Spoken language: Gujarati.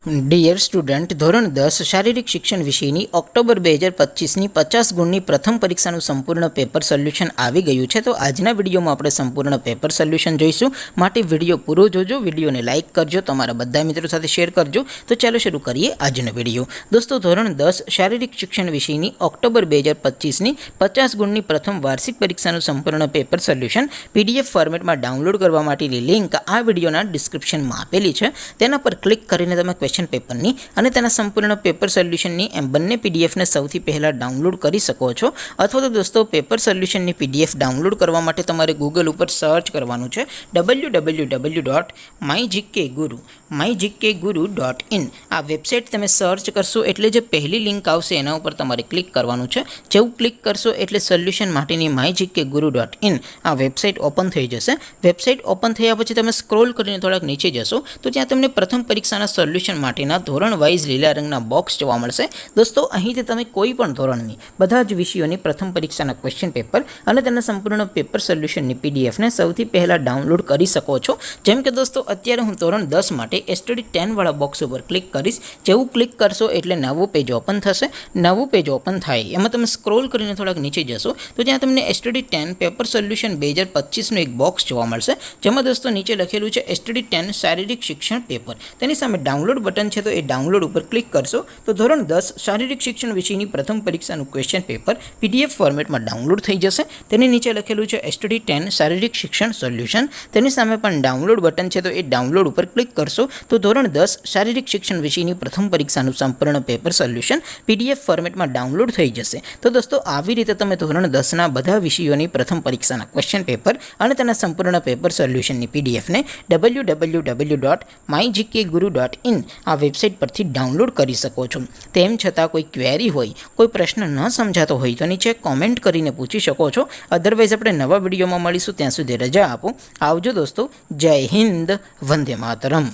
ડિયર સ્ટુડન્ટ, ધોરણ 10 શારીરિક શિક્ષણ વિષયની ઓક્ટોબર 2025ની 50 ગુણની પ્રથમ પરીક્ષાનું સંપૂર્ણ પેપર સોલ્યુશન આવી ગયું છે. તો આજના વિડીયોમાં આપણે સંપૂર્ણ પેપર સોલ્યુશન જોઈશું. માટે વિડીયો પૂરો જોજો, વિડીયોને લાઇક કરજો, તમારા બધા મિત્રો સાથે શેર કરજો. તો ચાલો શરૂ કરીએ આજનો વિડીયો. દોસ્તો, ધોરણ 10 શારીરિક શિક્ષણ વિષયની ઓક્ટોબર 2025ની 50 ગુણની પ્રથમ વાર્ષિક પરીક્ષાનું સંપૂર્ણ પેપર સોલ્યુશન PDF ફોર્મેટમાં ડાઉનલોડ કરવા માટેની લિંક આ વિડીયોના ડિસ્ક્રિપ્શનમાં આપેલી છે. તેના પર ક્લિક કરીને તમે ક્વેશ્ચન પેપરની અને તેના સંપૂર્ણ પેપર સોલ્યુશનની એમ બંને પીડીએફને સૌથી પહેલાં ડાઉનલોડ કરી શકો છો. અથવા તો દોસ્તો, પેપર સોલ્યુશનની PDF ડાઉનલોડ કરવા માટે તમારે ગૂગલ ઉપર સર્ચ કરવાનું છે www.mygkguru.in. આ વેબસાઇટ તમે સર્ચ કરશો એટલે જે પહેલી લિંક આવશે એના ઉપર તમારે ક્લિક કરવાનું છે. જેવું ક્લિક કરશો એટલે સોલ્યુશન માટેની mygkguru.in આ વેબસાઇટ ઓપન થઈ જશે. વેબસાઇટ ઓપન થયા પછી તમે સ્ક્રોલ કરીને થોડાક નીચે જશો તો ત્યાં તમને પ્રથમ પરીક્ષાના સોલ્યુશન માટેના ધોરણ વાઇઝ લીલા રંગના બોક્સ જોવા મળશે. દોસ્તો, અહીંથી તમે કોઈ પણ ધોરણની બધા જ વિષયોની પ્રથમ પરીક્ષાના ક્વેશ્ચન પેપર અને તેના સંપૂર્ણ પેપર સોલ્યુશનની પીડીએફને સૌથી પહેલાં ડાઉનલોડ કરી શકો છો. જેમ કે દોસ્તો, અત્યારે હું ધોરણ 10 માટે STD 10 વાળા બોક્સ ઉપર ક્લિક કરીશ. જેવું ક્લિક કરશો એટલે નવું પેજ ઓપન થશે. નવું પેજ ઓપન થાય એમાં તમે સ્ક્રોલ કરીને થોડાક નીચે જશો તો ત્યાં તમને STD 10 પેપર સોલ્યુશન 2025નું એક બોક્સ જોવા મળશે. જેમાં દોસ્તો નીચે લખેલું છે STD 10 શારીરિક શિક્ષણ પેપર. તેની સામે ડાઉનલોડ બટન છે, તો એ ડાઉનલોડ ઉપર ક્લિક કરશો તો ધોરણ 10 શારીરિક શિક્ષણ વિષયની પ્રથમ પરીક્ષાનું ક્વેશ્ચન પેપર PDF ફોર્મેટમાં ડાઉનલોડ થઈ જશે. તેની નીચે લખેલું છે STD 10 શારીરિક શિક્ષણ સોલ્યુશન. તેની સામે પણ ડાઉનલોડ બટન છે, તો એ ડાઉનલોડ ઉપર ક્લિક કરશો તો ધોરણ 10 શારીરિક શિક્ષણ વિષયની પ્રથમ પરીક્ષાનું સંપૂર્ણ પેપર સોલ્યુશન PDF ફોર્મેટમાં ડાઉનલોડ થઈ જશે. તો દોસ્તો, આવી રીતે તમે ધોરણ 10ના બધા વિષયોની પ્રથમ પરીક્ષાના ક્વેશ્ચન પેપર અને તેના સંપૂર્ણ પેપર સોલ્યુશનની PDFને www.mygkguru.in આ વેબસાઇટ પરથી ડાઉનલોડ કરી શકો છો. તેમ છતાં કોઈ ક્વેરી હોય, કોઈ પ્રશ્ન ન સમજાતો હોય તો નીચે કોમેન્ટ કરીને પૂછી શકો છો. અધરવાઇઝ આપણે નવા વિડીયોમાં મળીશું. ત્યાં સુધી રજા આપો. આવજો દોસ્તો. જય હિન્દ. વંદે માતરમ.